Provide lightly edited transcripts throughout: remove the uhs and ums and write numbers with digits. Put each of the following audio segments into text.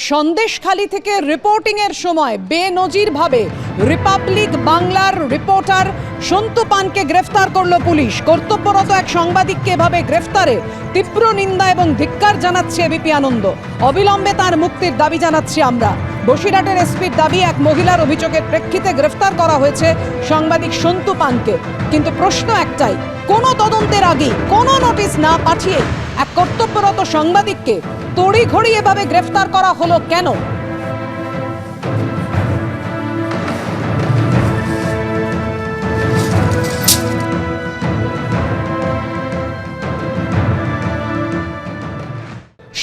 সন্দেশখালী থেকে রিপোর্টিং এর সময় বেনজিরভাবে রিপাবলিক বাংলার রিপোর্টার সন্তু পানকে গ্রেফতার করল পুলিশ। কর্তব্যরত এক সাংবাদিককে এভাবে গ্রেফতারে তীব্র নিন্দা এবং ধিক্কার জানাচ্ছে এবিপি আনন্দ। অবিলম্বে তার মুক্তির দাবি জানাচ্ছি আমরা। বসিরহাটের এসপির দাবি, এক মহিলার অভিযোগের প্রেক্ষিতে গ্রেফতার করা হয়েছে সাংবাদিক সন্তু পানকে। কিন্তু প্রশ্ন একটাই, কোনো তদন্তের আগে কোনো নোটিশ না পাঠিয়ে এক কর্তব্যরত সাংবাদিককে তড়িঘড়ি এভাবে গ্রেফতার করা হলো কেন?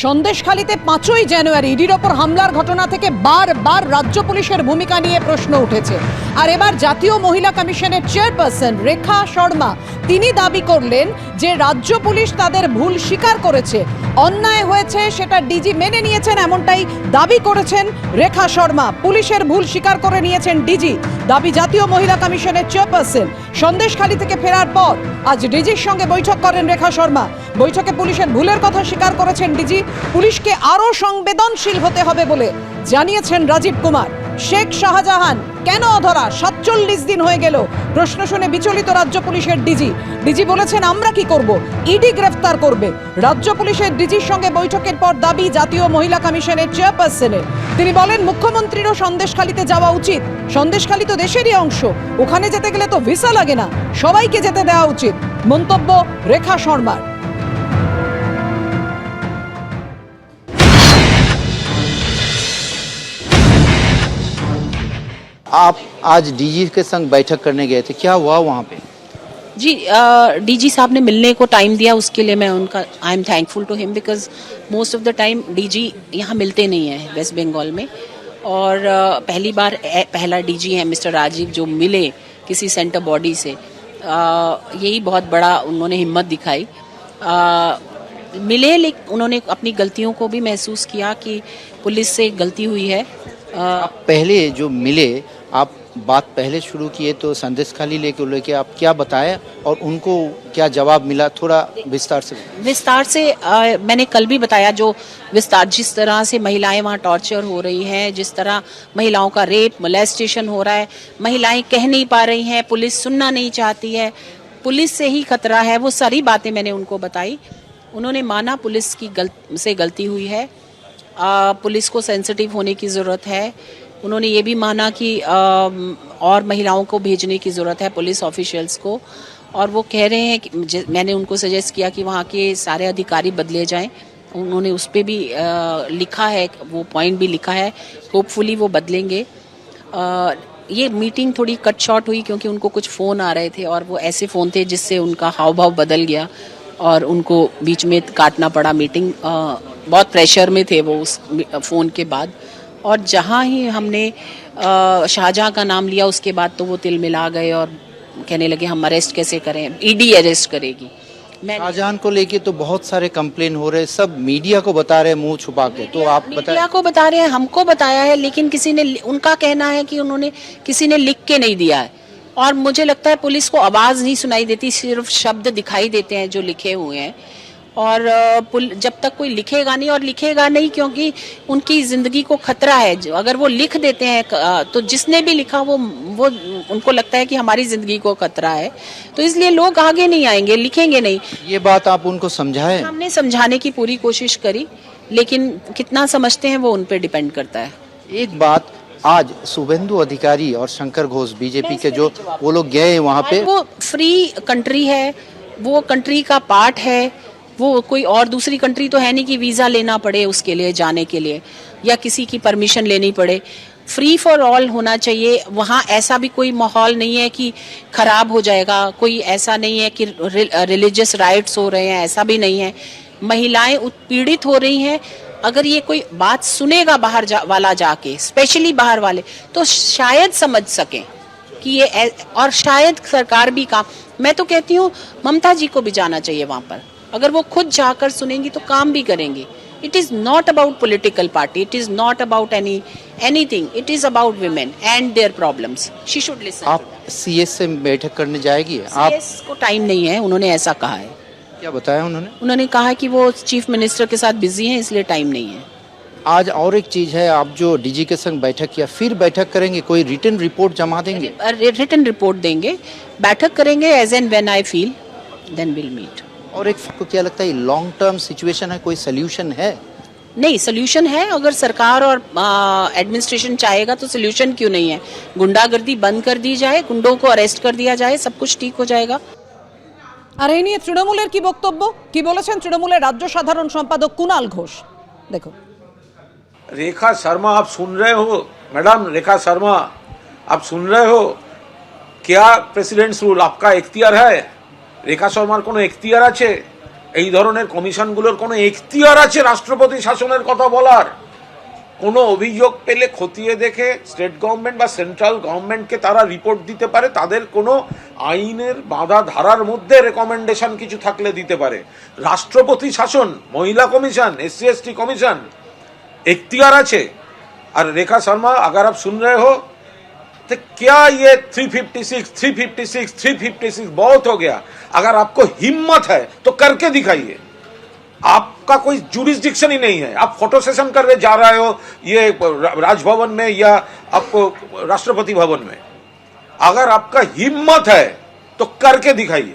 সন্দেশখালীতে 5ই জানুয়ারি ইডির ওপর হামলার ঘটনা থেকে বারবার রাজ্য পুলিশের ভূমিকা নিয়ে প্রশ্ন উঠেছে। আর এবার জাতীয় মহিলা কমিশনের চেয়ারপারসন রেখা শর্মা তিনি দাবি করলেন যে রাজ্য পুলিশ তাদের ভুল স্বীকার করেছে, অন্যায় হয়েছে সেটা ডিজি মেনে নিয়েছেন, এমনটাই দাবি করেছেন রেখা শর্মা। পুলিশের ভুল স্বীকার করে নিয়েছেন ডিজি, দাবি জাতীয় মহিলা কমিশনের চেয়ারপারসন। সন্দেশখালী থেকে ফেরার পর আজ ডিজির সঙ্গে বৈঠক করেন রেখা শর্মা। বৈঠকে পুলিশের ভুলের কথা স্বীকার করেছেন ডিজি। পুলিশকে আরো সংবেদনশীল হতে হবে বলে জানিয়েছেন রাজীব কুমার। শেখ শাহজাহান কেন অধরা? 47 দিন হয়ে গেল। প্রশ্ন শুনে বিচলিত রাজ্য পুলিশের ডিজি বলেছেন, আমরা কি করব, ইডি গ্রেফতার করবে। রাজ্য পুলিশের ডিজির সঙ্গে বৈঠকের পর দাবি জাতীয় মহিলা কমিশনের চেয়ারপারসনের। তিনি বলেন, মুখ্যমন্ত্রীরও সন্দেশখালীতে যাওয়া উচিত। সন্দেশখালী তো দেশেরই অংশ, ওখানে যেতে গেলে তো ভিসা লাগে না, সবাইকে যেতে দেওয়া উচিত। মন্তব্য রেখা শর্মার। आप आज डीजी के संग बैठक करने गए थे, क्या हुआ वहाँ पे? जी, डीजी साहब ने मिलने को टाइम दिया, उसके लिए मैं उनका I am thankful to him, because most of the time DG यहाँ मिलते नहीं हैं वेस्ट बंगाल में। और पहली बार पहला डीजी है मिस्टर राजीव जो मिले किसी सेंटर बॉडी से। यही बहुत बड़ा उन्होंने हिम्मत दिखाई। मिले, लेकिन उन्होंने अपनी गलतियों को भी महसूस किया कि पुलिस से गलती हुई है। आप पहले जो मिले, आप बात पहले शुरू किए तो संदेशखाली लेके आप क्या बताया और उनको क्या जवाब मिला, थोड़ा विस्तार से मैंने कल भी बताया, जो विस्तार जिस तरह से महिलाएं वहाँ टॉर्चर हो रही हैं, जिस तरह महिलाओं का रेप मोलेस्टेशन हो रहा है, महिलाएं कह नहीं पा रही हैं, पुलिस सुनना नहीं चाहती है, पुलिस से ही खतरा है, वो सारी बातें मैंने उनको बताई। उन्होंने माना पुलिस की गलती हुई है, पुलिस को सेंसिटिव होने की ज़रूरत है। उन्होंने ये भी माना कि और महिलाओं को भेजने की ज़रूरत है, पुलिस ऑफिशियल्स को। और वो कह रहे हैं कि मैंने उनको सजेस्ट किया कि वहाँ के सारे अधिकारी बदले जाएं। उन्होंने उस पर भी लिखा है, वो पॉइंट भी लिखा है, होपफुली वो बदलेंगे। ये मीटिंग थोड़ी कट शॉर्ट हुई क्योंकि उनको कुछ फ़ोन आ रहे थे और वो ऐसे फ़ोन थे जिससे उनका हाव भाव बदल गया और उनको बीच में काटना पड़ा मीटिंग। बहुत प्रेशर में थे वो उस फ़ोन के बाद। और जहाँ ही हमने शाहजहां का नाम लिया उसके बाद तो वो तिल मिला गए और कहने लगे हम अरेस्ट कैसे करें, ईडी अरेस्ट करेगी। शाहजहां को लेके तो बहुत सारे कंप्लेन हो रहे, सब मीडिया को बता रहे मुंह छुपा के, तो आप मीडिया को बता रहे हैं, हमको बताया है, लेकिन किसी ने, उनका कहना है कि उन्होंने किसी ने लिख के नहीं दिया है। और मुझे लगता है पुलिस को आवाज़ नहीं सुनाई देती, सिर्फ शब्द दिखाई देते हैं जो लिखे हुए हैं। और जब तक कोई लिखेगा नहीं, और लिखेगा नहीं क्योंकि उनकी ज़िंदगी को खतरा है। अगर वो लिख देते हैं तो जिसने भी लिखा वो उनको लगता है कि हमारी ज़िंदगी को खतरा है, तो इसलिए लोग आगे नहीं आएंगे, लिखेंगे नहीं। ये बात आप उनको समझाएं? हमने समझाने की पूरी कोशिश करी, लेकिन कितना समझते हैं वो उन पर डिपेंड करता है। एक बात, आज शुभेंदु अधिकारी और शंकर घोष बीजेपी के जो वो लोग गए वहाँ पे, वो फ्री कंट्री है, वो कंट्री का पार्ट है, वो कोई और दूसरी कंट्री तो है नहीं कि वीज़ा लेना पड़े उसके लिए जाने के लिए, या किसी की परमिशन लेनी पड़े। फ्री फॉर ऑल होना चाहिए। वहाँ ऐसा भी कोई माहौल नहीं है कि ख़राब हो जाएगा, कोई ऐसा नहीं है कि रिलीजियस राइट्स हो रहे हैं, ऐसा भी नहीं है। महिलाएं उत्पीड़ित हो रही हैं। अगर ये कोई बात सुनेगा बाहर वाला जाके, स्पेशली बाहर वाले, तो शायद समझ सकें कि ये, और शायद सरकार भी काम, मैं तो कहती हूँ ममता जी को भी जाना चाहिए वहाँ पर। अगर वो खुद जाकर सुनेंगी तो काम भी करेंगी। It is not about political party, it is not about anything, it is about women and their problems. She should listen. आप सीएस से बैठक करने जाएगी? सीएस को टाइम नहीं है, उन्होंने ऐसा कहा है। क्या बताया उन्होंने? उन्होंने कहा कि वो चीफ मिनिस्टर के साथ बिजी हैं, इसलिए टाइम नहीं है। आज और एक चीज़ है, आप जो डीजी के संग बैठक किया, फिर बैठक करेंगे, कोई रिटन रिपोर्ट जमा देंगे? रिटन रिपोर्ट देंगे, बैठक करेंगे as and when I feel, then will meet. और एक आपको क्या लगता है लॉन्ग टर्म सिचुएशन है, कोई सोल्यूशन है? नहीं, सोल्यूशन है। अगर सरकार और एडमिनिस्ट्रेशन चाहेगा तो सोल्यूशन क्यों नहीं है। गुंडागर्दी बंद कर दी जाए, गुंडों को अरेस्ट कर दिया जाए, सब कुछ ठीक हो जाएगा। আর এই নিয়ে তৃণমূলের কি বক্তব্য, কি বলেছেন তৃণমূলের রাজ্য সাধারণ সম্পাদক কুণাল ঘোষ, দেখুন। रेखा शर्मा, आप सुन रहे हो मैडम? रेखा शर्मा, आप सुन रहे हो? क्या प्रेसिडेंट्स रूल आपका এখতিয়ার है? रेखा शर्माর কোনো এখতিয়ার আছে? এই ধরনের কমিশনগুলোর কোনো এখতিয়ার আছে রাষ্ট্রপতি শাসনের কথা বলার? কোনো অভিযোগ পেলে খতিয়ে দেখে স্টেট গভর্নমেন্ট বা সেন্ট্রাল গভর্নমেন্টকে তারা রিপোর্ট দিতে পারে, তাদের কোনো আইনের বাঁধা ধারার মধ্যে রেকমেন্ডেশন কিছু থাকলে দিতে পারে। রাষ্ট্রপতি শাসন, মহিলা কমিশন, এসসি এসটি कमीशन इख्तियार আছে। और रेखा शर्मा, अगर आप सुन रहे हो तो क्या ये 356 बहुत हो गया? अगर आपको हिम्मत है तो करके दिखाइए। आपका कोई जुरिस्डिक्शन ही नहीं है, आप फोटो सेशन करने जा रहे हो ये राजभवन में या आपको राष्ट्रपति भवन में। अगर आपका हिम्मत है तो करके दिखाइए।